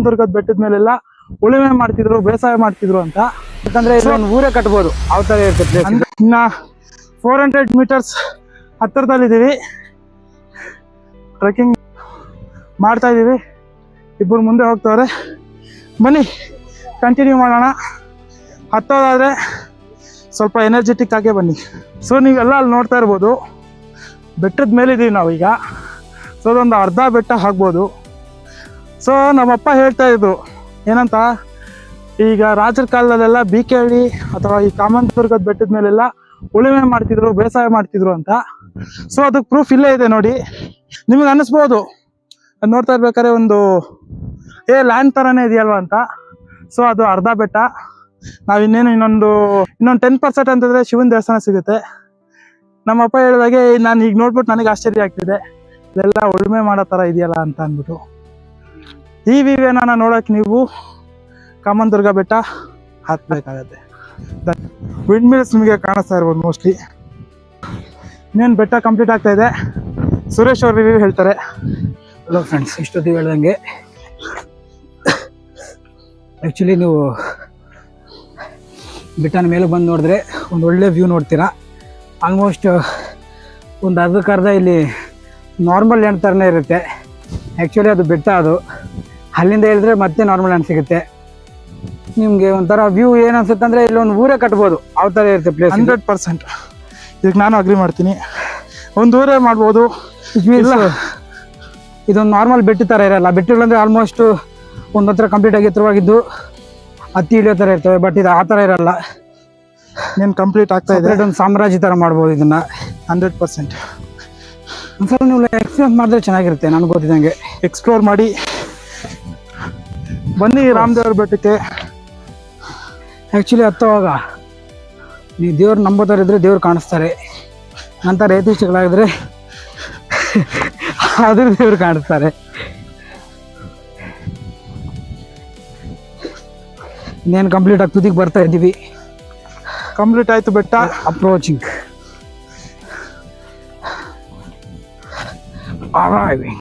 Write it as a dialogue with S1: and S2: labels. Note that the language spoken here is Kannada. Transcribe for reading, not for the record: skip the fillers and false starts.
S1: ದುರ್ಗದ ಬೆಟ್ಟದ ಮೇಲೆಲ್ಲ ಉಳುಮೆ ಮಾಡ್ತಿದ್ರು, ಬೇಸಾಯ ಮಾಡ್ತಿದ್ರು ಅಂತ.
S2: ಯಾಕಂದ್ರೆ ಒಂದು ಊರೇ ಕಟ್ಬೋದು, ಯಾವ ತರ ಇರುತ್ತೆ ಪ್ಲೇಸ್.
S1: ಇನ್ನ 400 ಮೀಟರ್ಸ್ ಹತ್ತಿರದಲ್ಲಿದ್ದೀವಿ. ಟ್ರೆಕ್ಕಿಂಗ್ ಮಾಡ್ತಾ ಇದ್ದೀವಿ. ಇಬ್ಬರು ಮುಂದೆ ಹೋಗ್ತವ್ರೆ. ಬನ್ನಿ ಕಂಟಿನ್ಯೂ ಮಾಡೋಣ. ಹತ್ತೋದಾದ್ರೆ ಸ್ವಲ್ಪ ಎನರ್ಜೆಟಿಕ್ ಆಗೇ ಬನ್ನಿ. ಸೊ ನೀವೆಲ್ಲ ಅಲ್ಲಿ ನೋಡ್ತಾ ಇರ್ಬೋದು, ಬೆಟ್ಟದ ಮೇಲಿದ್ದೀವಿ ನಾವೀಗ. ಸೊ ಅದೊಂದು ಅರ್ಧ ಬೆಟ್ಟ ಆಗ್ಬೋದು. ಸೊ ನಮ್ಮಪ್ಪ ಹೇಳ್ತಾ ಇದ್ರು ಏನಂತ, ಈಗ ರಾಜರ ಕಾಲದಲ್ಲೆಲ್ಲ BKD ಅಥವಾ ಈ ಕಾಮನದುರ್ಗದ ಬೆಟ್ಟದ ಮೇಲೆಲ್ಲ ಉಳುಮೆ ಮಾಡ್ತಿದ್ರು, ಬೇಸಾಯ ಮಾಡ್ತಿದ್ರು ಅಂತ. ಸೊ ಅದಕ್ಕೆ ಪ್ರೂಫ್ ಇಲ್ಲೇ ಇದೆ ನೋಡಿ. ನಿಮಗೆ ಅನ್ನಿಸ್ಬೋದು ನೋಡ್ತಾ ಇರ್ಬೇಕಾದ್ರೆ ಒಂದು ಲ್ಯಾಂಡ್ ಥರನೇ ಇದೆಯಲ್ವ ಅಂತ. ಸೊ ಅದು ಅರ್ಧ ಬೆಟ್ಟ. ನಾವು ಇನ್ನೊಂದು 10% ಅಂತಂದರೆ ಶಿವನ ದೇವಸ್ಥಾನ ಸಿಗುತ್ತೆ. ನಮ್ಮಪ್ಪ ಹೇಳಿದಾಗೆ ನಾನು ಈಗ ನೋಡ್ಬಿಟ್ಟು ನನಗೆ ಆಶ್ಚರ್ಯ ಆಗ್ತಿದೆ, ಇದೆಲ್ಲ ಉಳುಮೆ ಮಾಡೋ ಥರ ಇದೆಯಲ್ಲ ಅಂತ ಅಂದ್ಬಿಟ್ಟು. ಈ ವಿವೇನ ನೋಡೋಕೆ ನೀವು ಕಾಮನದುರ್ಗ ಬೆಟ್ಟ ಹತ್ತಬೇಕಾಗತ್ತೆ. ವಿಂಡ್ ಮಿಲ್ಸ್ ನಿಮಗೆ ಕಾಣಿಸ್ತಾ ಇರ್ಬೋದು ಮೋಸ್ಟ್ಲಿ. ಇನ್ನೇನು ಬೆಟ್ಟ ಕಂಪ್ಲೀಟ್ ಆಗ್ತಾ ಇದೆ. ಸುರೇಶ್ ಅವ್ರ ರಿವ್ಯೂ ಹೇಳ್ತಾರೆ.
S2: ಹಲೋ ಫ್ರೆಂಡ್ಸ್, ಇಷ್ಟೊತ್ತಿಗೆ ಹೇಳ್ದಂಗೆ ಆ್ಯಕ್ಚುಲಿ ನೀವು ಬೆಟ್ಟನ ಮೇಲೆ ಬಂದು ನೋಡಿದ್ರೆ ಒಂದು ಒಳ್ಳೆ ವ್ಯೂ ನೋಡ್ತೀರಾ. ಆಲ್ಮೋಸ್ಟ್ ಒಂದು ಅರ್ಧಕ್ಕರ್ಧ ಇಲ್ಲಿ ನಾರ್ಮಲ್ ಲ್ಯಾಂಡ್ ಥರನೇ ಇರುತ್ತೆ. ಆ್ಯಕ್ಚುಲಿ ಅದು ಬೆಟ್ಟ, ಅದು ಅಲ್ಲಿಂದ ಹೇಳಿದ್ರೆ ಮತ್ತೆ ನಾರ್ಮಲ್ ಲ್ಯಾಂಡ್ ಸಿಗುತ್ತೆ. ನಿಮಗೆ ಒಂಥರ ವ್ಯೂ ಏನು ಅನ್ಸುತ್ತೆ ಅಂದರೆ ಇಲ್ಲೊಂದು ಊರೇ ಕಟ್ಬೋದು, ಯಾವ ಥರ ಇರುತ್ತೆ ಪ್ಲೇಸ್.
S1: 100% ಇದಕ್ಕೆ ನಾನು ಅಗ್ರಿ ಮಾಡ್ತೀನಿ. ಒಂದು ಊರೇ ಮಾಡ್ಬೋದು.
S2: ಇಲ್ಲ, ಇದೊಂದು ನಾರ್ಮಲ್ ಬೆಟ್ಟ ಥರ ಇರಲ್ಲ. ಬೆಟ್ಟಗಳಂದರೆ ಆಲ್ಮೋಸ್ಟ್ ಒಂದು ಹತ್ರ ಕಂಪ್ಲೀಟಾಗಿ ಎತ್ತರವಾಗಿದ್ದು ಹತ್ತಿ ಇಳಿಯೋ ಥರ ಇರ್ತವೆ. ಬಟ್ ಇದು ಆ ಥರ ಇರಲ್ಲ.
S1: ನೀನು ಕಂಪ್ಲೀಟ್ ಆಗ್ತಾ ಇದೆ.
S2: ಒಂದು ಸಾಮ್ರಾಜ್ಯ ಥರ ಮಾಡ್ಬೋದು ಇದನ್ನು.
S1: 100%
S2: ಒಂದ್ಸಲ ನೀವು ಎಕ್ಸ್ಪೀರಿಯನ್ಸ್ ಮಾಡಿದ್ರೆ ಚೆನ್ನಾಗಿರುತ್ತೆ. ನನಗೆ ಗೊತ್ತಿದ್ದಂಗೆ
S1: ಎಕ್ಸ್ಪ್ಲೋರ್ ಮಾಡಿ ಬನ್ನಿ ರಾಮದೇವ್ರ ಬೆಟ್ಟಕ್ಕೆ.
S2: ಆ್ಯಕ್ಚುಲಿ ಹತ್ತುವಾಗ ನೀವು ದೇವ್ರು ನಂಬೋತಾರೆ ಇದ್ರೆ ದೇವ್ರು ಕಾಣಿಸ್ತಾರೆ. ನಂತರ ಏತಿಷ್ಟಗಳಾಗಿದ್ರೆ ಆದರೂ ದೇವ್ರು ಕಾಣಿಸ್ತಾರೆ. ಇನ್ನೇನು ಕಂಪ್ಲೀಟ್ ಆಗಿ ತುದಿಗೆ ಬರ್ತಾ ಇದ್ದೀವಿ.
S1: ಕಂಪ್ಲೀಟ್ ಆಯಿತು ಬೆಟ್ಟ.
S2: ಅಪ್ರೋಚಿಂಗ್.